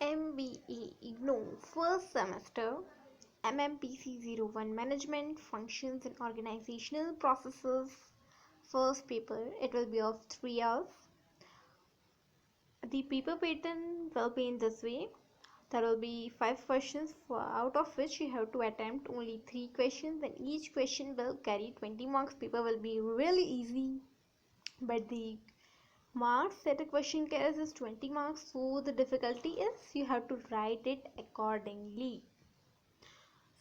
MBA IGNOU first semester MMPC 01 Management Functions and Organizational Processes first paper. It will be of 3 hours. The paper pattern will be in this way. There will be 5 questions out of which you have to attempt only 3 questions, and each question will carry 20 marks. Paper will be really easy, but the marks that a question carries is 20 marks, so the difficulty is you have to write it accordingly.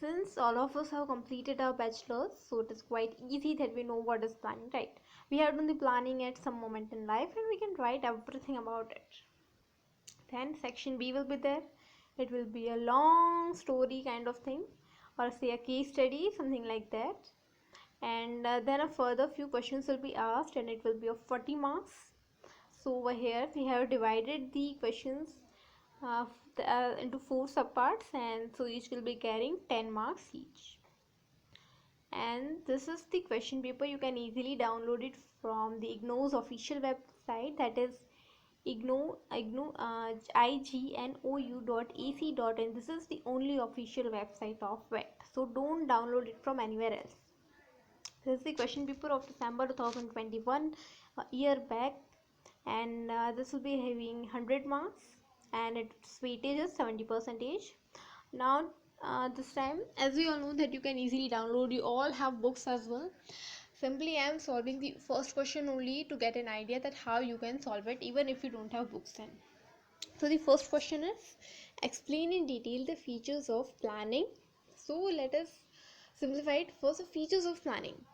Since all of us have completed our bachelors, so it is quite easy that we know what is planning, right? We have done the planning at some moment in life and we can write everything about it. Then section B will be there. It will be a long story kind of thing, or say a case study, something like that. And then a further few questions will be asked, and it will be of 40 marks. So over here we have divided the questions into 4 subparts, and so each will be carrying 10 marks each. And this is the question paper. You can easily download it from the IGNOU's official website, that is ignou.ac.in. This is the only official website of WET, so don't download it from anywhere else. This is the question paper of December 2021, a year back, and this will be having 100 marks and its weightage is 70%. Now this time, as we all know that you can easily download, you all have books as well. Simply I am solving the first question only to get an idea that how you can solve it even if you don't have books then. So the first question is, explain in detail the features of planning. So let us simplify it. First, the features of planning.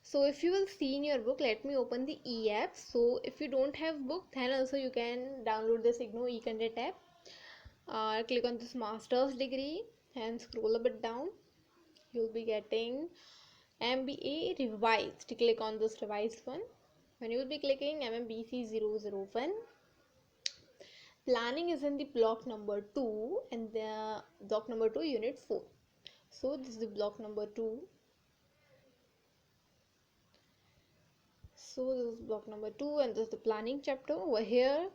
So if you will see in your book, let me open the e-app. So if you don't have book, then also you can download this IGNOU e-candidate app. Click on this master's degree and scroll a bit down. You'll be getting MBA revised. Click on this revised one. When you will be clicking MMPC 001, planning is in the block number 2, and the block number 2 unit 4. So this is the block number 2. So this is block number 2 and this is the planning chapter. Over here,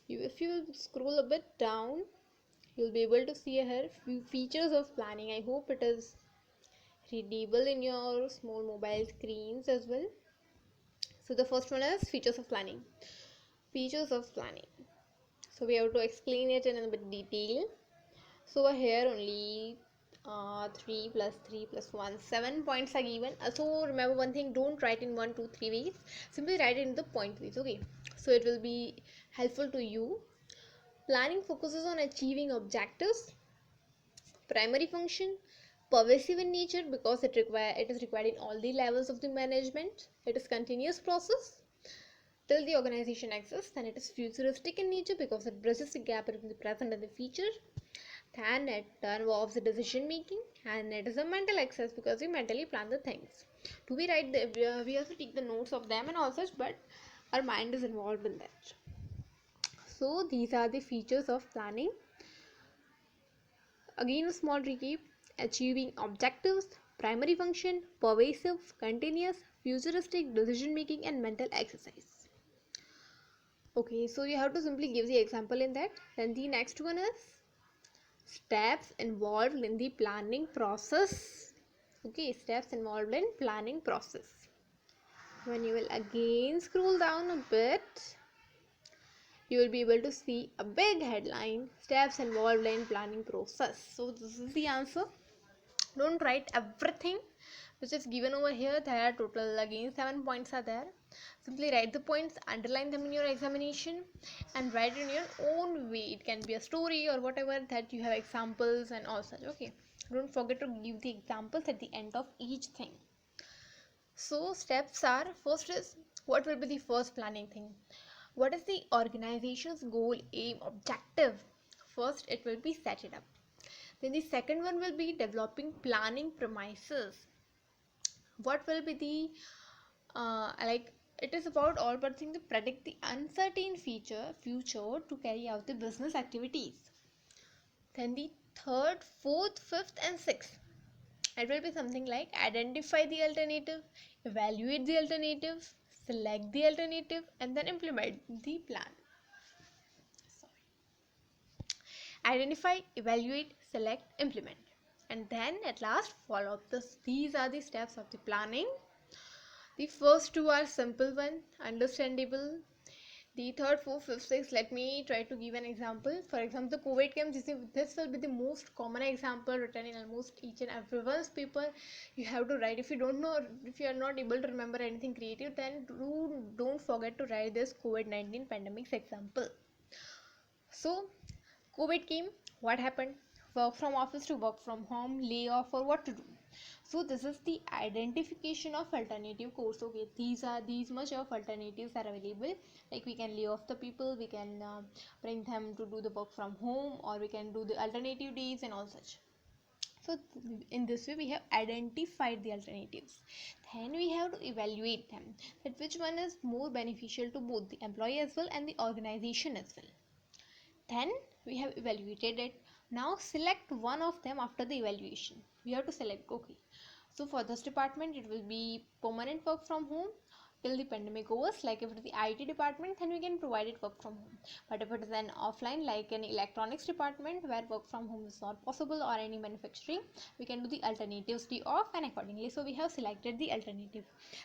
if you scroll a bit down, you'll be able to see here few features of planning. I hope it is readable in your small mobile screens as well. So the first one is features of planning. Features of planning. So we have to explain it in a bit detail. So over here only 3 plus 3 plus 1, 7 points are given. Also remember one thing, don't write in 1, 2, 3 ways. Simply write it in the point ways, okay? So it will be helpful to you. Planning focuses on achieving objectives. Primary function, pervasive in nature because it is required in all the levels of the management. It is continuous process till the organization exists. Then it is futuristic in nature because it bridges the gap between the present and the future. Then it involves the decision making, and it is a mental exercise because we mentally plan the things. We also take the notes of them and all such, but our mind is involved in that. So these are the features of planning. Again a small recap: achieving objectives, primary function, pervasive, continuous, futuristic, decision making, and mental exercise. Okay, so you have to simply give the example in that. Then the next one is steps involved in the planning process. Okay, steps involved in planning process. When you will again scroll down a bit, you will be able to see a big headline, steps involved in planning process. So this is the answer. Don't write everything which is given over here. There are total again 7 points are there. Simply write the points, underline them in your examination, and write in your own way. It can be a story or whatever that you have examples and all such. Okay, don't forget to give the examples at the end of each thing. So steps are, first is, what will be the first planning thing? What is the organization's goal, aim, objective? First it will be set it up. Then the second one will be developing planning premises. What will be the it is about all but thing to predict the uncertain future to carry out the business activities. Then the third, fourth, fifth and sixth, it will be something like identify the alternative, evaluate the alternative, select the alternative, and then implement the plan. identify, evaluate, select, implement, and then at last follow up. These are the steps of the planning. The first two are simple one, understandable. The third, fourth, fifth, sixth, let me try to give an example. For example, the COVID came. This will be the most common example written in almost each and everyone's paper. You have to write. If you don't know, if you are not able to remember anything creative, then don't forget to write this COVID-19 pandemic's example. So, COVID came. What happened? Work from office to work from home, layoff, or what to do. So this is the identification of alternative course. Okay, these much of alternatives are available. Like we can lay off the people, we can bring them to do the work from home, or we can do the alternative days and all such. So in this way we have identified the alternatives. Then we have to evaluate them, that which one is more beneficial to both the employee as well and the organization as well. Then we have evaluated it. Now select one of them after the evaluation. We have to select, okay, so for this department it will be permanent work from home till the pandemic overs. Like if it is the IT department, then we can provide it work from home. But if it is an offline, like an electronics department where work from home is not possible, or any manufacturing, we can do the alternatives day off, and accordingly. So we have selected the alternative.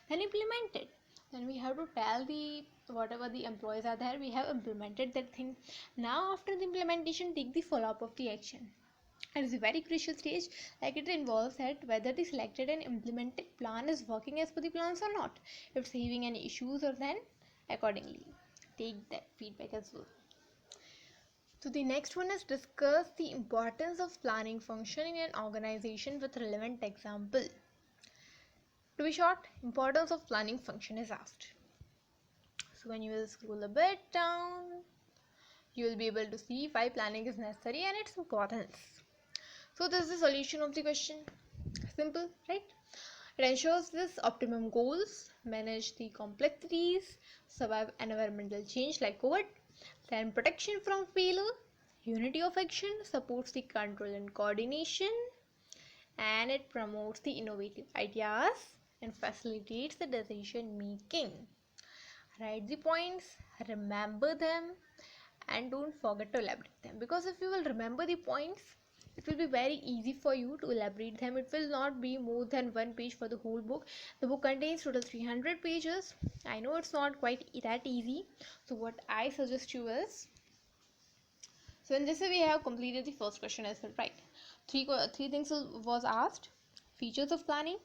Then implement it. Then we have to tell the whatever the employees are there, we have implemented that thing. Now after the implementation, take the follow-up of the action. It is a very crucial stage, like it involves that whether the selected and implemented plan is working as per the plans or not. If it's having any issues, or then accordingly take that feedback as well. So the next one is discuss the importance of planning function in an organization with relevant example. To be short, importance of planning function is asked. So when you will scroll a bit down, you will be able to see why planning is necessary and its importance. So this is the solution of the question. Simple, right? It ensures this optimum goals, manage the complexities, survive environmental change like COVID, then protection from failure, unity of action, supports the control and coordination, and it promotes the innovative ideas and facilitates the decision making. Write the points, remember them, and don't forget to elaborate them, because if you will remember the points, it will be very easy for you to elaborate them. It will not be more than one page for the whole book. The book contains total 300 pages. I know it's not quite that easy, so what I suggest you is, so in this way we have completed the first question as well, right? Three things was asked: features of planning,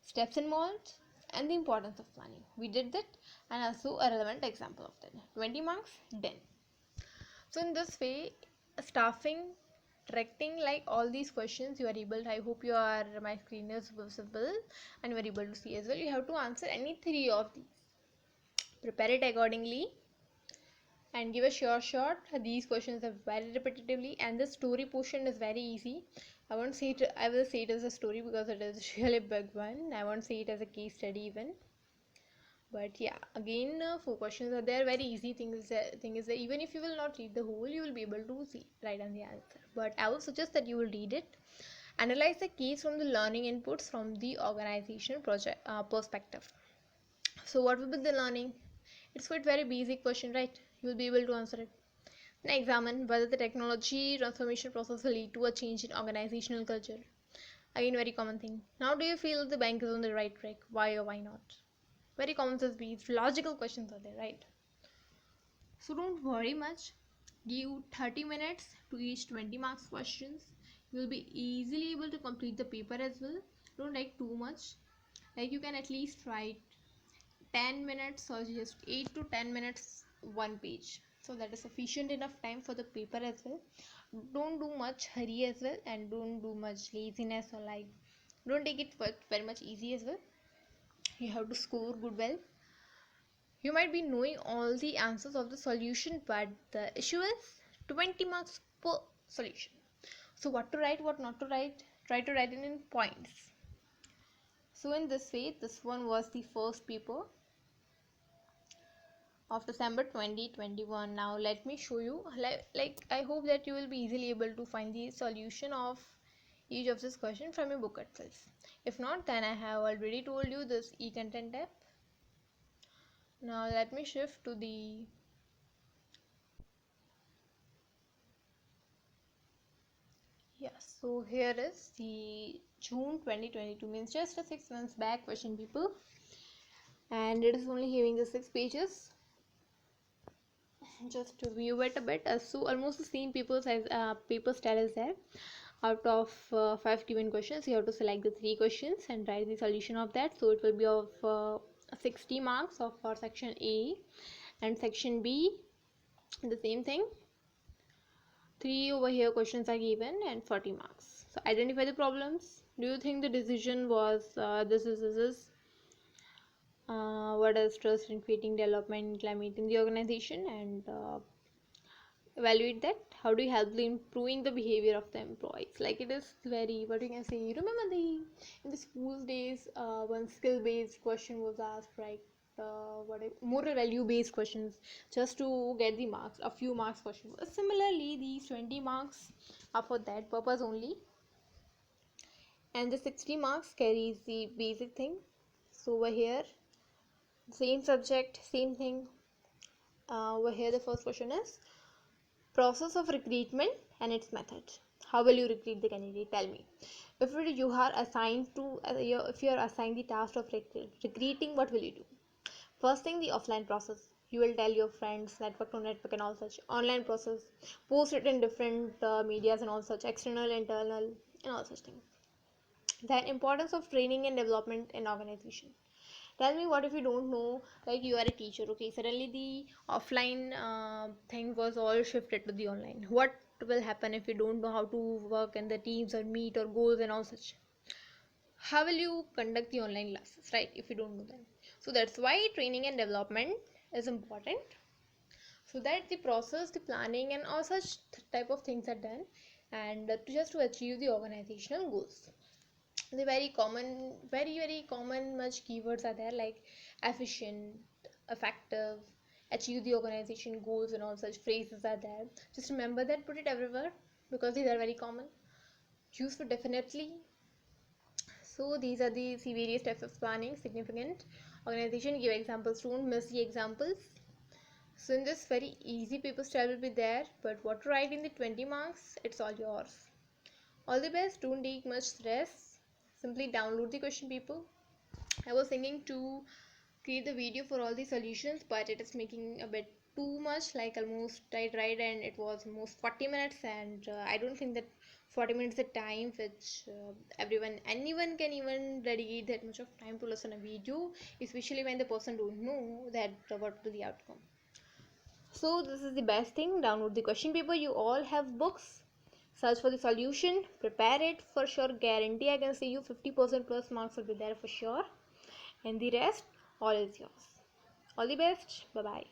steps involved, and the importance of planning. We did that, and also a relevant example of that. 20 marks done. So in this way, staffing, directing, like all these questions you are able to, I hope you are, my screen is visible and you are able to see as well. You have to answer any three of these. Prepare it accordingly and give a sure shot. These questions are very repetitively, and the story portion is very easy. I won't say it, I will say it as a story because it is really a big one. I won't say it as a case study even. But yeah, again, 4 questions are there, very easy. Thing is that even if you will not read the whole, you will be able to write down the answer. But I will suggest that you will read it. Analyze the case from the learning inputs from the organization project perspective. So what will be the learning? It's quite very basic question, right? You will be able to answer it. Then examine whether the technology transformation process will lead to a change in organizational culture. Again, very common thing. Now, do you feel the bank is on the right track? Why or why not? Very common sense beats. Logical questions are there, right? So don't worry much. Give 30 minutes to each 20 marks questions. You will be easily able to complete the paper as well. Don't take too much. Like you can at least write 10 minutes or just 8 to 10 minutes one page. So that is sufficient enough time for the paper as well. Don't do much hurry as well, and don't do much laziness, or like don't take it very much easy as well. You have to score good well. You might be knowing all the answers of the solution, but the issue is 20 marks per solution. So what to write, what not to write, try to write it in points. So in this way, this one was the first paper of December 2021. Now let me show you, like I hope that you will be easily able to find the solution of each of this question from your book itself. If not, then I have already told you this e-content app. Now let me shift to the Yes, so here is the June 2022, means just a 6 months back question paper, and it is only having the 6 pages. Just to view it a bit, so almost the same paper size, paper style is there. Out of 5 given questions, you have to select the 3 questions and write the solution of that. So it will be of 60 marks of for section A, and section B the same thing. 3 over here questions are given and 40 marks. So identify the problems. Do you think the decision was this? What is trust in creating development climate in the organization, and evaluate that. How do you help the improving the behavior of the employees? Like, it is very, what you can say, you remember the in the school days, one skill based question was asked, right? Moral value based questions, just to get the marks, a few marks question. Similarly, these 20 marks are for that purpose only, and the 60 marks carries the basic thing. So over here, same subject, same thing. Over here the first question is process of recruitment and its method. How will you recruit the candidate? Tell me. If you are assigned to if you are assigned the task of recruiting, what will you do? First thing, the offline process. You will tell your friends, network to network and all such. Online process, post it in different medias and all such, external, internal, and all such things. Then importance of training and development in organization. Tell me, what if you don't know, like you are a teacher, okay, suddenly the offline thing was all shifted to the online. What will happen if you don't know how to work in the teams or meet or goals and all such? How will you conduct the online classes, right, if you don't know them? So that's why training and development is important, so that the process, the planning and all such type of things are done, and just to achieve the organizational goals. The very common much keywords are there, like efficient, effective, achieve the organization goals, and all such phrases are there. Just remember that, put it everywhere, because these are very common. Use for definitely. So these are the various types of planning. Significant organization, give examples, don't miss the examples. So in this very easy paper style will be there, but what to write in the 20 marks, it's all yours. All the best, don't take much stress, simply download the question paper. I was thinking to create the video for all the solutions, but it is making a bit too much, like almost I tried and it was almost 40 minutes, and I don't think that 40 minutes is the time which anyone can even dedicate that much of time to listen a video, especially when the person don't know that what will be the outcome. So this is the best thing, download the question paper. You all have books, search for the solution, prepare it. For sure, guarantee I can say you 50% plus marks will be there for sure, and the rest all is yours. All the best. Bye bye.